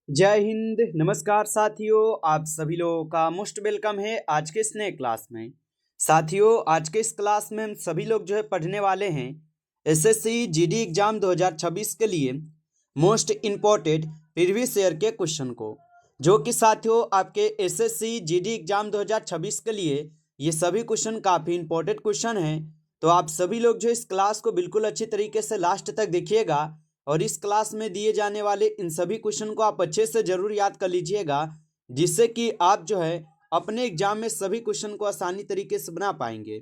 जय हिंद। नमस्कार साथियों, आप सभी लोगों का मोस्ट वेलकम है आज के इस नए क्लास में। साथियों, आज के इस क्लास में हम सभी लोग जो है पढ़ने वाले हैं एसएससी जीडी एग्जाम 2026 के लिए मोस्ट इम्पोर्टेंट प्रीवियस ईयर के क्वेश्चन को, जो कि साथियों आपके एसएससी जीडी एग्जाम 2026 के लिए ये सभी क्वेश्चन काफ़ी इंपॉर्टेंट क्वेश्चन हैं। तो आप सभी लोग जो इस क्लास को बिल्कुल अच्छी तरीके से लास्ट तक देखिएगा और इस क्लास में दिए जाने वाले इन सभी क्वेश्चन को आप अच्छे से जरूर याद कर लीजिएगा, जिससे कि आप जो है अपने एग्जाम में सभी क्वेश्चन को आसानी तरीके से बना पाएंगे।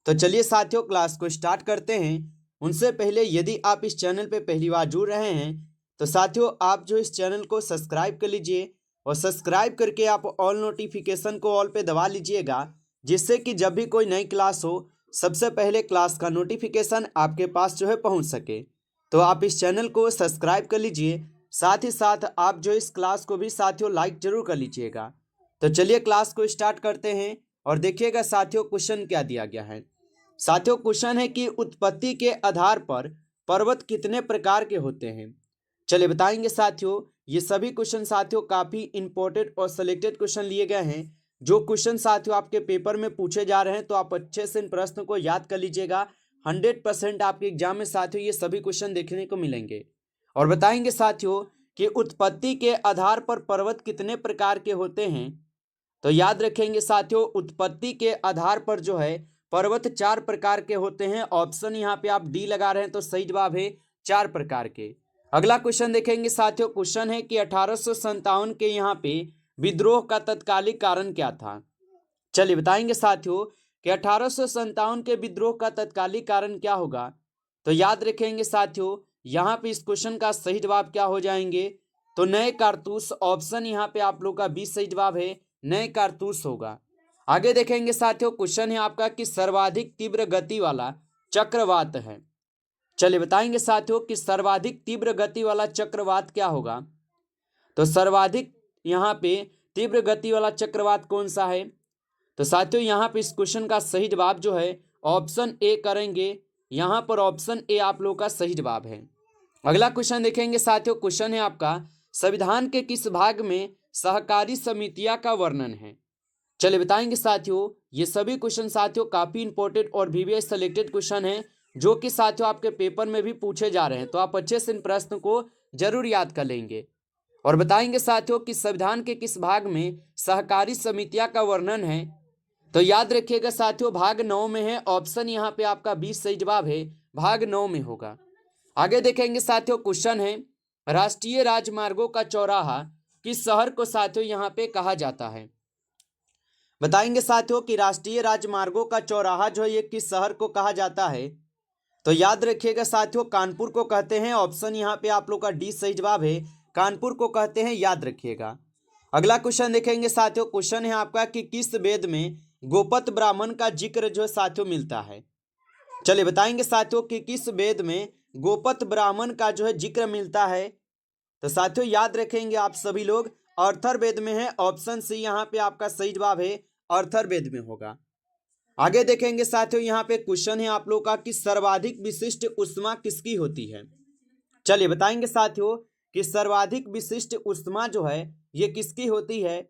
तो चलिए साथियों, क्लास को स्टार्ट करते हैं। उनसे पहले यदि आप इस चैनल पे पहली बार जुड़ रहे हैं तो साथियों आप जो इस चैनल को सब्सक्राइब कर लीजिए और सब्सक्राइब करके आप ऑल नोटिफिकेशन को ऑल पे दबा लीजिएगा, जिससे कि जब भी कोई नई क्लास हो सबसे पहले क्लास का नोटिफिकेशन आपके पास जो है पहुंच सके। तो आप इस चैनल को सब्सक्राइब कर लीजिए, साथ ही साथ आप जो इस क्लास को भी साथियों लाइक जरूर कर लीजिएगा। तो चलिए क्लास को स्टार्ट करते हैं और देखिएगा साथियों क्वेश्चन क्या दिया गया है। साथियों क्वेश्चन है कि उत्पत्ति के आधार पर पर्वत कितने प्रकार के होते हैं। चलिए बताएंगे साथियों। ये सभी क्वेश्चन साथियों काफी इंपॉर्टेंट और सिलेक्टेड क्वेश्चन लिए गए हैं, जो क्वेश्चन साथियों आपके पेपर में पूछे जा रहे हैं। तो आप अच्छे से इन प्रश्न को याद कर लीजिएगा। 100% आपके एग्जाम में साथियों ये सभी क्वेश्चन देखने को मिलेंगे। और बताएंगे साथियों कि उत्पत्ति के आधार पर पर्वत कितने प्रकार के होते हैं। तो याद रखेंगे साथियों, उत्पत्ति के आधार पर जो है पर्वत 4 प्रकार के होते हैं। ऑप्शन यहाँ पे आप डी लगा रहे हैं तो सही जवाब है 4 प्रकार के। अगला क्वेश्चन देखेंगे साथियों। क्वेश्चन है कि 1857 के यहाँ पे विद्रोह का तत्कालिक कारण क्या था। चलिए बताएंगे साथियों कि 1857 के विद्रोह का तत्कालिक कारण क्या होगा। तो याद रखेंगे साथियों, यहाँ पे इस क्वेश्चन का सही जवाब क्या हो जाएंगे, तो नए कारतूस। ऑप्शन यहाँ पे आप लोग का 20 सही जवाब है, नए कारतूस होगा। आगे देखेंगे साथियों। क्वेश्चन है आपका कि सर्वाधिक तीव्र गति वाला चक्रवात है। चलिए बताएंगे साथियों कि सर्वाधिक तीव्र गति वाला चक्रवात क्या होगा। तो सर्वाधिक यहाँ पे तीव्र गति वाला चक्रवात कौन सा है। तो साथियों यहाँ पे इस क्वेश्चन का सही जवाब जो है ऑप्शन ए करेंगे। यहाँ पर ऑप्शन ए आप लोगों का सही जवाब है। अगला क्वेश्चन देखेंगे साथियों। क्वेश्चन है आपका संविधान के किस भाग में सहकारी समितियां का वर्णन है। चलिए बताएंगे साथियों। ये सभी क्वेश्चन साथियों काफी इंपॉर्टेंट और VVS सेलेक्टेड क्वेश्चन है, जो कि साथियों आपके पेपर में भी पूछे जा रहे हैं। तो आप अच्छे से इन प्रश्न को जरूर याद कर लेंगे। और बताएंगे साथियों कि संविधान के किस भाग में सहकारी समितियां का वर्णन है। तो याद रखिएगा साथियों, भाग 9 में है। ऑप्शन यहाँ पे आपका 20 सही जवाब है, भाग 9 में होगा। आगे देखेंगे साथियों। क्वेश्चन है राष्ट्रीय राजमार्गों का चौराहा किस शहर को साथियों यहाँ पे कहा जाता है। बताएंगे साथियों कि राष्ट्रीय राजमार्गों का चौराहा जो है ये किस शहर को कहा जाता है। तो याद रखिएगा साथियों, कानपुर को कहते हैं। ऑप्शन यहाँ पे आप लोग का डी सही जवाब है, कानपुर को कहते हैं, याद रखिएगा। अगला क्वेश्चन देखेंगे साथियों। क्वेश्चन है आपका कि किस वेद में गोपत ब्राह्मण का जिक्र जो है साथियों मिलता है। चलिए बताएंगे साथियों कि किस वेद में गोपत ब्राह्मण का जो है जिक्र मिलता है। तो साथियों याद रखेंगे आप सभी लोग, अर्थरवेद में है। ऑप्शन सी यहाँ पे आपका सही जवाब है, अर्थरवेद में होगा। आगे देखेंगे साथियों। यहाँ पे क्वेश्चन है आप लोग का कि सर्वाधिक विशिष्ट ऊष्मा किसकी होती है। चलिए बताएंगे साथियों कि सर्वाधिक विशिष्ट ऊष्मा जो है ये किसकी होती है।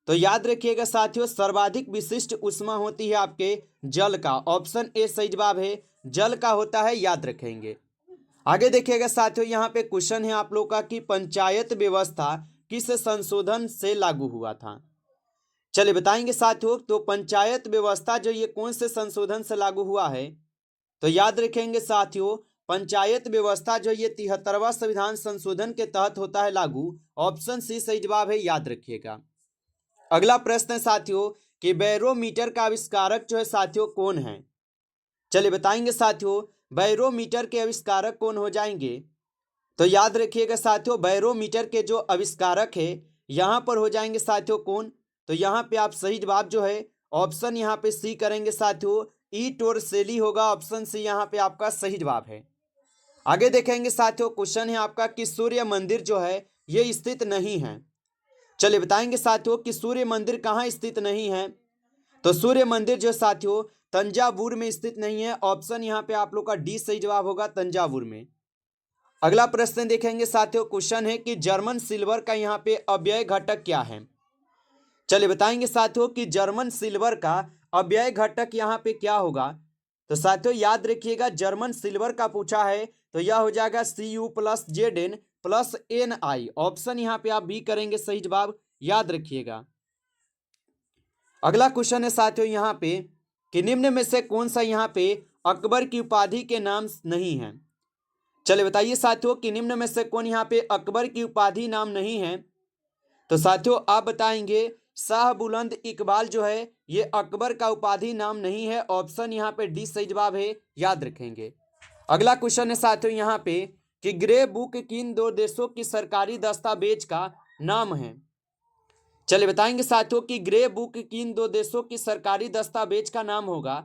तो याद रखिएगा साथियों, सर्वाधिक विशिष्ट ऊष्मा होती है आपके जल का। ऑप्शन ए सही जवाब है, जल का होता है, याद रखेंगे। आगे देखिएगा साथियों। यहाँ पे क्वेश्चन है आप लोग का कि पंचायत व्यवस्था किस संशोधन से लागू हुआ था। चलिए बताएंगे साथियों, तो पंचायत व्यवस्था जो ये कौन से संशोधन से लागू हुआ है। तो याद रखेंगे साथियों, पंचायत व्यवस्था जो ये 73वां संविधान संशोधन के तहत होता है लागू। ऑप्शन सी सही जवाब है, याद रखिएगा। अगला प्रश्न है साथियों कि बैरोमीटर का आविष्कारक जो है साथियों कौन है। चलिए बताएंगे साथियों, बैरोमीटर के आविष्कारक कौन हो जाएंगे। तो याद रखिएगा साथियों, बैरोमीटर के जो आविष्कारक है यहाँ पर हो जाएंगे साथियों कौन। तो यहाँ पे आप सही जवाब जो है ऑप्शन यहाँ पे सी करेंगे साथियों, ई टोरसेली होगा। ऑप्शन सी यहाँ पे आपका सही जवाब है। आगे देखेंगे साथियों। क्वेश्चन है आपका कि सूर्य मंदिर जो है ये स्थित नहीं है। चलिए बताएंगे साथियों कि सूर्य मंदिर कहाँ स्थित नहीं है। तो सूर्य मंदिर जो साथियों तंजावुर में स्थित नहीं है। ऑप्शन यहाँ पे आप लोग का डी सही जवाब होगा, तंजावुर में। अगला प्रश्न देखेंगे साथियों, क्वेश्चन है कि जर्मन सिल्वर का यहाँ पे अव्यय घटक क्या है। चलिए बताएंगे साथियों कि जर्मन सिल्वर का अव्यय घटक यहाँ पे क्या होगा। तो साथियों याद रखिएगा, जर्मन सिल्वर का पूछा है तो यह हो जाएगा Cu+Zn+Ni। ऑप्शन यहाँ पे आप भी करेंगे सही जवाब, याद रखिएगा। अगला क्वेश्चन है साथियों यहाँ पे कि निम्न में से कौन सा यहाँ पे अकबर की उपाधि के नाम नहीं है। चलिए बताइए साथियों कि निम्न में से कौन यहाँ पे अकबर की उपाधि नाम नहीं है। तो साथियों आप बताएंगे शाह बुलंद इकबाल जो है ये अकबर का उपाधि नाम नहीं है। ऑप्शन यहाँ पे डी सही जवाब है, याद रखेंगे। अगला क्वेश्चन है साथियों यहाँ पे कि ग्रे बुक किन दो देशों की सरकारी दस्तावेज का नाम है। चलिए बताएंगे साथियों कि ग्रे बुक किन दो देशों की सरकारी दस्तावेज का नाम होगा।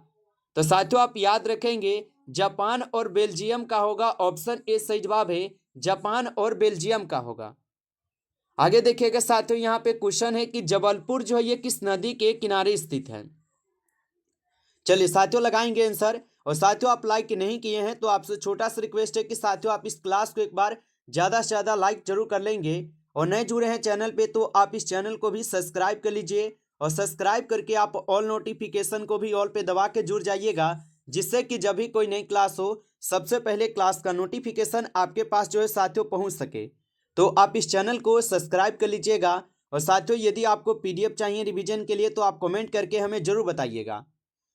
तो साथियों आप याद रखेंगे जापान और बेल्जियम का होगा। ऑप्शन ए सही जवाब है, जापान और बेल्जियम का होगा। आगे देखिएगा साथियों यहाँ पे क्वेश्चन है कि जबलपुर जो है ये किस नदी के किनारे स्थित है। चलिए साथियों लगाएंगे आंसर। और साथियों आप लाइक नहीं किए हैं तो आपसे छोटा सा रिक्वेस्ट है कि साथियों आप इस क्लास को एक बार ज़्यादा से ज़्यादा लाइक जरूर कर लेंगे। और नए जुड़े हैं चैनल पे तो आप इस चैनल को भी सब्सक्राइब कर लीजिए और सब्सक्राइब करके आप ऑल नोटिफिकेशन को भी ऑल पे दबा के जुड़ जाइएगा, जिससे कि जब भी कोई नई क्लास हो सबसे पहले क्लास का नोटिफिकेशन आपके पास जो है साथियों पहुँच सके। तो आप इस चैनल को सब्सक्राइब कर लीजिएगा। और साथियों यदि आपको PDF चाहिए रिवीजन के लिए तो आप कमेंट करके हमें जरूर बताइएगा।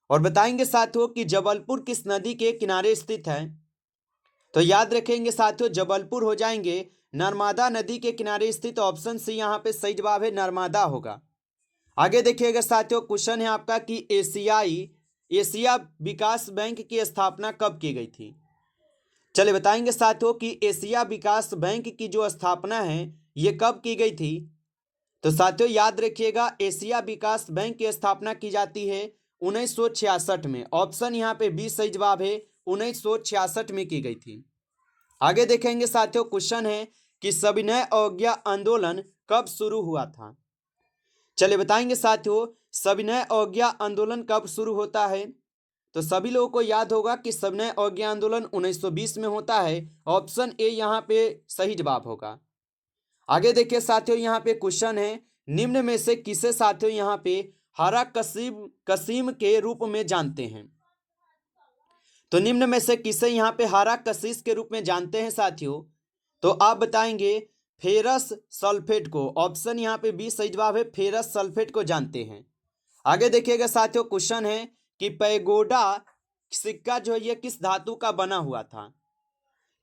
और बताएंगे साथियों कि जबलपुर किस नदी के किनारे स्थित है। तो याद रखेंगे साथियों जबलपुर हो जाएंगे नर्मदा नदी के किनारे स्थित। ऑप्शन सी यहाँ पे सही जवाब है, नर्मदा होगा। आगे देखिएगा साथियों क्वेश्चन है आपका कि एशिया विकास बैंक की स्थापना कब की गई थी। चलिए बताएंगे साथियों कि एशिया विकास बैंक की जो स्थापना है ये कब की गई थी। तो साथियों याद रखिएगा एशिया विकास बैंक की स्थापना की जाती है 1966 में। ऑप्शन यहाँ पे बी सही जवाब है, 1966 में की गई थी। आगे देखेंगे साथियों क्वेश्चन है कि सविनय अवज्ञा आंदोलन कब शुरू हुआ था। चलिए बताएंगे साथियों सविनय अवज्ञा आंदोलन कब शुरू होता है। तो सभी लोगों को याद होगा कि सविनय अवज्ञा आंदोलन 1920 में होता है। ऑप्शन ए यहाँ पे सही जवाब होगा। आगे देखिए साथियों यहाँ पे क्वेश्चन है निम्न में से किसे साथियों यहाँ पे हरा कसीम के रूप में जानते हैं। तो निम्न में से किसे यहाँ पे हरा कशिश के रूप में जानते हैं साथियों। तो आप बताएंगे फेरस सल्फेट को। ऑप्शन यहाँ पे बी सही जवाब है, फेरस सल्फेट को जानते हैं। आगे देखिएगा साथियों क्वेश्चन है कि पैगोडा सिक्का जो है ये किस धातु का बना हुआ था।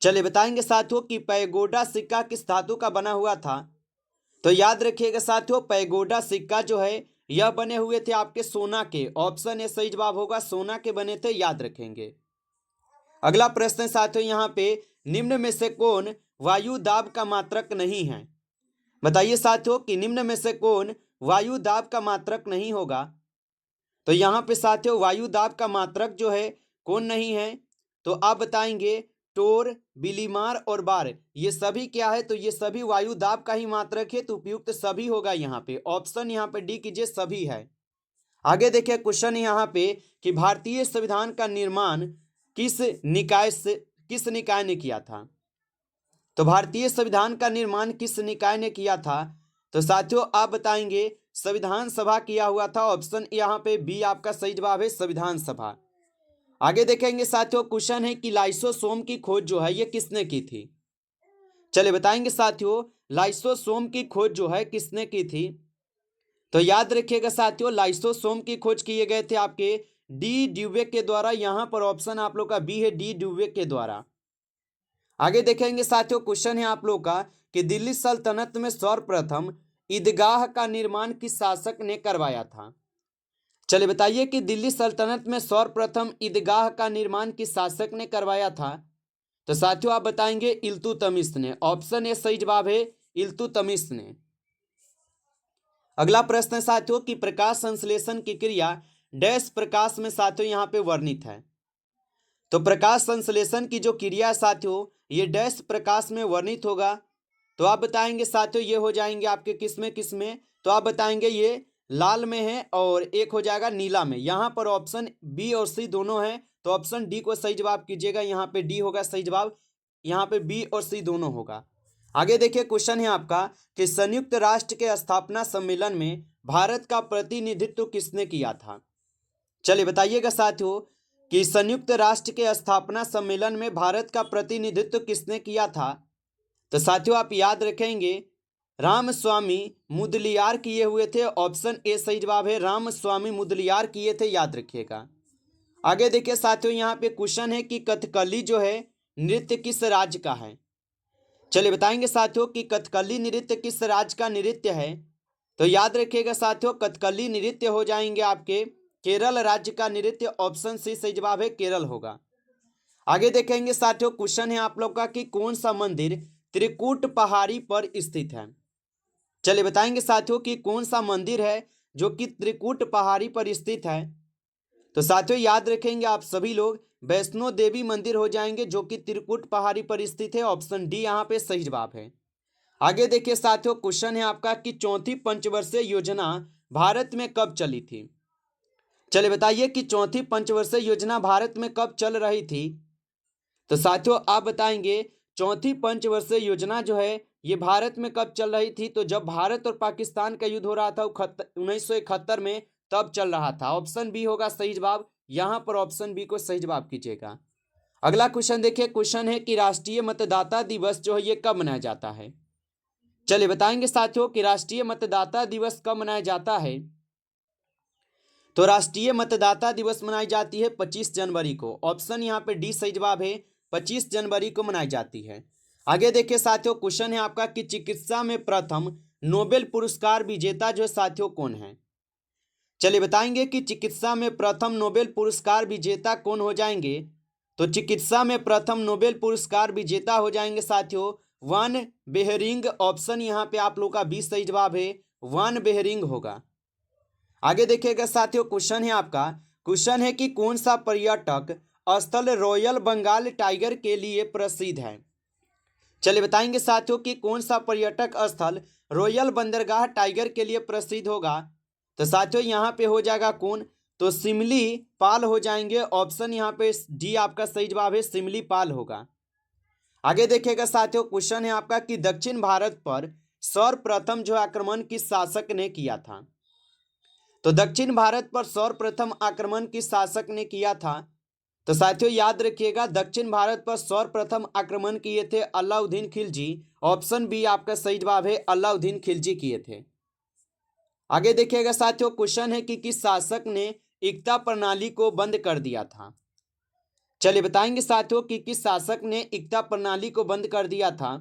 चलिए बताएंगे साथियों कि पैगोडा सिक्का किस धातु का बना हुआ था। तो याद रखिएगा साथियों पैगोडा सिक्का जो है यह बने हुए थे आपके सोना के। ऑप्शन ए सही जवाब होगा, सोना के बने थे, याद रखेंगे। अगला प्रश्न साथियों यहाँ पे निम्न में से कौन वायु दाब का मात्रक नहीं है। बताइए साथियों कि निम्न में से कौन वायु दाब का मात्रक नहीं होगा। तो यहाँ पे साथियों वायु दाब का मात्रक जो है कौन नहीं है। तो आप बताएंगे टोर, बिलीमार और बार ये सभी क्या है। तो ये सभी वायु दाब का ही मात्रक है, तो उपयुक्त सभी होगा यहाँ पे। ऑप्शन यहाँ पे डी कीजिए, सभी है। आगे देखिए क्वेश्चन यहाँ पे कि भारतीय संविधान का निर्माण किस निकाय ने किया था। तो भारतीय संविधान का निर्माण किस निकाय ने किया था। तो साथियों आप बताएंगे संविधान सभा किया हुआ था। ऑप्शन यहाँ पे बी आपका सही जवाब है, संविधान सभा। आगे देखेंगे साथियों क्वेश्चन है कि लाइसोसोम की खोज जो है ये किसने की थी। चलिए बताएंगे साथियों लाइसोसोम की खोज जो है किसने की थी। तो याद रखिएगा साथियों लाइसोसोम की खोज किए गए थे आपके डी ड्यूवेक के द्वारा। यहां पर ऑप्शन आप लोग का बी है, डी ड्यूवेक के द्वारा। आगे देखेंगे साथियों क्वेश्चन है आप लोग का कि दिल्ली सल्तनत में सर्वप्रथम ईदगाह का निर्माण किस शासक ने करवाया था। चलिए बताइए कि दिल्ली सल्तनत में सर्वप्रथम ईदगाह का निर्माण किस शासक ने करवाया था। तो साथियों आप बताएंगे इल्तुतमिश ने। ऑप्शन ए सही जवाब है, इल्तुतमिश ने। अगला प्रश्न साथियों कि प्रकाश संश्लेषण की क्रिया डैश प्रकाश में साथियों यहाँ पे वर्णित है। तो प्रकाश संश्लेषण की जो क्रिया साथियों ये डैश प्रकाश में वर्णित होगा। तो आप बताएंगे साथियों ये हो जाएंगे आपके किसमें। तो आप बताएंगे ये लाल में है और एक हो जाएगा नीला में। यहाँ पर ऑप्शन बी और सी दोनों है, तो ऑप्शन डी को सही जवाब कीजिएगा। यहाँ पे डी होगा सही जवाब, यहाँ पे बी और सी दोनों होगा। आगे देखिए क्वेश्चन है आपका कि संयुक्त राष्ट्र के स्थापना सम्मेलन में भारत का प्रतिनिधित्व किसने किया था। चलिए बताइएगा साथियों कि संयुक्त राष्ट्र के स्थापना सम्मेलन में भारत का प्रतिनिधित्व किसने किया था। तो साथियों आप याद रखेंगे रामस्वामी मुदलियार किए हुए थे। ऑप्शन ए सही जवाब है, रामस्वामी मुदलियार किए थे, याद रखिएगा। आगे देखिए साथियों यहाँ पे क्वेश्चन है कि कथकली जो है नृत्य किस राज्य का है। चलिए बताएंगे साथियों कि कथकली नृत्य किस राज्य का नृत्य है। तो याद रखिएगा साथियों कथकली नृत्य हो जाएंगे आपके केरल राज्य का नृत्य। ऑप्शन सी सही जवाब है, केरल होगा। आगे देखेंगे साथियों क्वेश्चन है आप लोग का कि कौन सा मंदिर त्रिकूट पहाड़ी पर स्थित है। चलिए बताएंगे साथियों कि कौन सा मंदिर है जो कि त्रिकूट पहाड़ी पर स्थित है। तो साथियों याद रखेंगे आप सभी लोग वैष्णो देवी मंदिर हो जाएंगे जो कि त्रिकूट पहाड़ी पर स्थित है। ऑप्शन डी यहाँ पे सही जवाब है। आगे देखिए साथियों क्वेश्चन है आपका कि चौथी पंचवर्षीय योजना भारत में कब चली थी। चलिए बताइए कि चौथी पंचवर्षीय योजना भारत में कब चल रही थी। तो साथियों आप बताएंगे चौथी पंचवर्षीय योजना जो है ये भारत में कब चल रही थी। तो जब भारत और पाकिस्तान का युद्ध हो रहा था 1971 में, तब चल रहा था। ऑप्शन बी होगा सही जवाब। यहां पर ऑप्शन बी को सही जवाब कीजिएगा। अगला क्वेश्चन देखिए क्वेश्चन है कि राष्ट्रीय मतदाता दिवस जो है ये कब मनाया जाता है। चलिए बताएंगे साथियों कि राष्ट्रीय मतदाता दिवस कब मनाया जाता है। तो राष्ट्रीय मतदाता दिवस मनाई जाती है 25 जनवरी को। ऑप्शन यहाँ पे डी सही जवाब है, 25 जनवरी को मनाई जाती है। आगे देखिए साथियों क्वेश्चन है आपका कि चिकित्सा में प्रथम नोबेल पुरस्कार विजेता जो साथियों कौन है। चलिए बताएंगे कि चिकित्सा में प्रथम नोबेल पुरस्कार विजेता कौन हो जाएंगे। तो चिकित्सा में प्रथम नोबेल पुरस्कार विजेता हो जाएंगे साथियों वान बेहरिंग। ऑप्शन यहाँ पे आप लोग का बी सही जवाब है, वान बेहरिंग होगा। आगे देखिएगा साथियों क्वेश्चन है आपका क्वेश्चन है कि कौन सा पर्यटक स्थल रॉयल बंगाल टाइगर के लिए प्रसिद्ध है। चलिए बताएंगे साथियों कि कौन सा पर्यटक स्थल रॉयल बंदरगाह टाइगर के लिए प्रसिद्ध होगा। तो साथियों यहाँ पे हो जाएगा कौन, तो सिमली पाल हो जाएंगे। ऑप्शन यहाँ पे डी आपका सही जवाब है, सिमली पाल होगा। आगे देखिएगा साथियों क्वेश्चन है आपका कि दक्षिण भारत पर सर्वप्रथम जो आक्रमण किस शासक ने किया था। तो दक्षिण भारत पर सर्वप्रथम आक्रमण किस शासक ने किया था। तो साथियों याद रखिएगा दक्षिण भारत पर सर्वप्रथम आक्रमण किए थे अलाउद्दीन खिलजी। ऑप्शन बी आपका सही जवाब है, अलाउद्दीन खिलजी किए थे। आगे देखिएगा साथियों क्वेश्चन है कि किस शासक ने एकता प्रणाली को बंद कर दिया था। चलिए बताएंगे साथियों कि किस शासक ने एकता प्रणाली को बंद कर दिया था।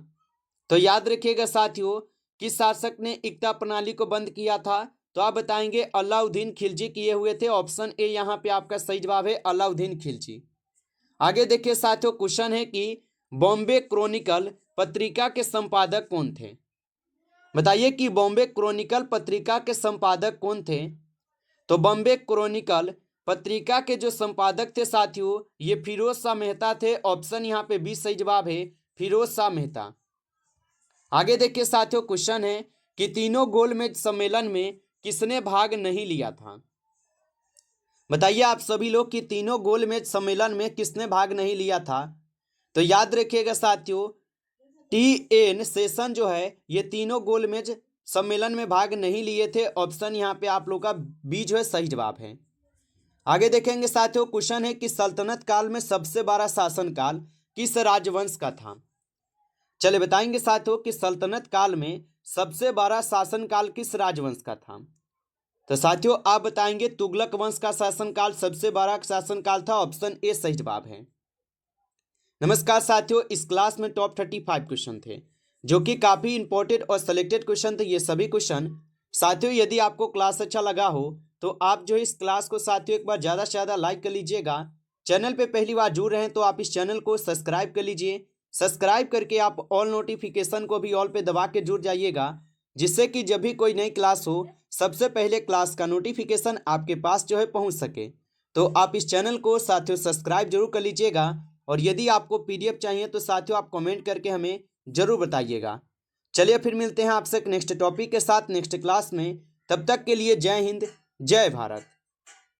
तो याद रखिएगा साथियों किस शासक ने एकता प्रणाली को बंद किया था। तो आप बताएंगे अलाउद्दीन खिलजी किए हुए थे। ऑप्शन ए यहाँ पे आपका सही जवाब है, अलाउद्दीन खिलजी। आगे देखिए साथियों क्वेश्चन है कि बॉम्बे क्रॉनिकल पत्रिका के संपादक कौन थे। बताइए कि बॉम्बे क्रॉनिकल पत्रिका के संपादक कौन थे। तो बॉम्बे क्रॉनिकल पत्रिका के जो संपादक थे साथियों ये फिरोज शाह मेहता थे। ऑप्शन यहाँ पे बी सही जवाब है, फिरोज शाह मेहता। आगे देखिए साथियों क्वेश्चन है कि तीनों गोलमेज सम्मेलन में किसने भाग नहीं लिया था। बताइए आप सभी लोग कि तीनों गोलमेज सम्मेलन में किसने भाग नहीं लिया था। तो याद रखिएगा साथियों टी.एन. शेषन जो है ये तीनों गोलमेज सम्मेलन में भाग नहीं लिए थे। ऑप्शन यहाँ पे आप लोग का बी जो है सही जवाब है। आगे देखेंगे साथियों क्वेश्चन है कि सल्तनत काल में सबसे बड़ा शासनकाल किस राजवंश का था। चलिए बताएंगे साथियों कि सल्तनत काल में सबसे बड़ा शासनकाल किस राजवंश का था। तो साथियों आप बताएंगे तुगलक वंश का शासनकाल सबसे बड़ा शासनकाल था। ऑप्शन ए सही जवाब है। नमस्कार साथियों, इस क्लास में टॉप 35 क्वेश्चन थे जो कि काफ़ी इंपॉर्टेंट और सिलेक्टेड क्वेश्चन थे। ये सभी क्वेश्चन साथियों यदि आपको क्लास अच्छा लगा हो तो आप जो इस क्लास को साथियों एक बार ज़्यादा से ज़्यादा लाइक कर लीजिएगा। चैनल पे पहली बार जुड़ रहे हैं तो आप इस चैनल को सब्सक्राइब कर लीजिए। सब्सक्राइब करके आप ऑल नोटिफिकेशन को भी ऑल पे दबा के जुड़ जाइएगा, जिससे कि जब भी कोई नई क्लास हो सबसे पहले क्लास का नोटिफिकेशन आपके पास जो है पहुंच सके। तो आप इस चैनल को साथियों सब्सक्राइब जरूर कर लीजिएगा। और यदि आपको पीडीएफ चाहिए तो साथियों आप कमेंट करके हमें जरूर बताइएगा। चलिए फिर मिलते हैं आपसे नेक्स्ट टॉपिक के साथ नेक्स्ट क्लास में। तब तक के लिए जय हिंद, जय भारत।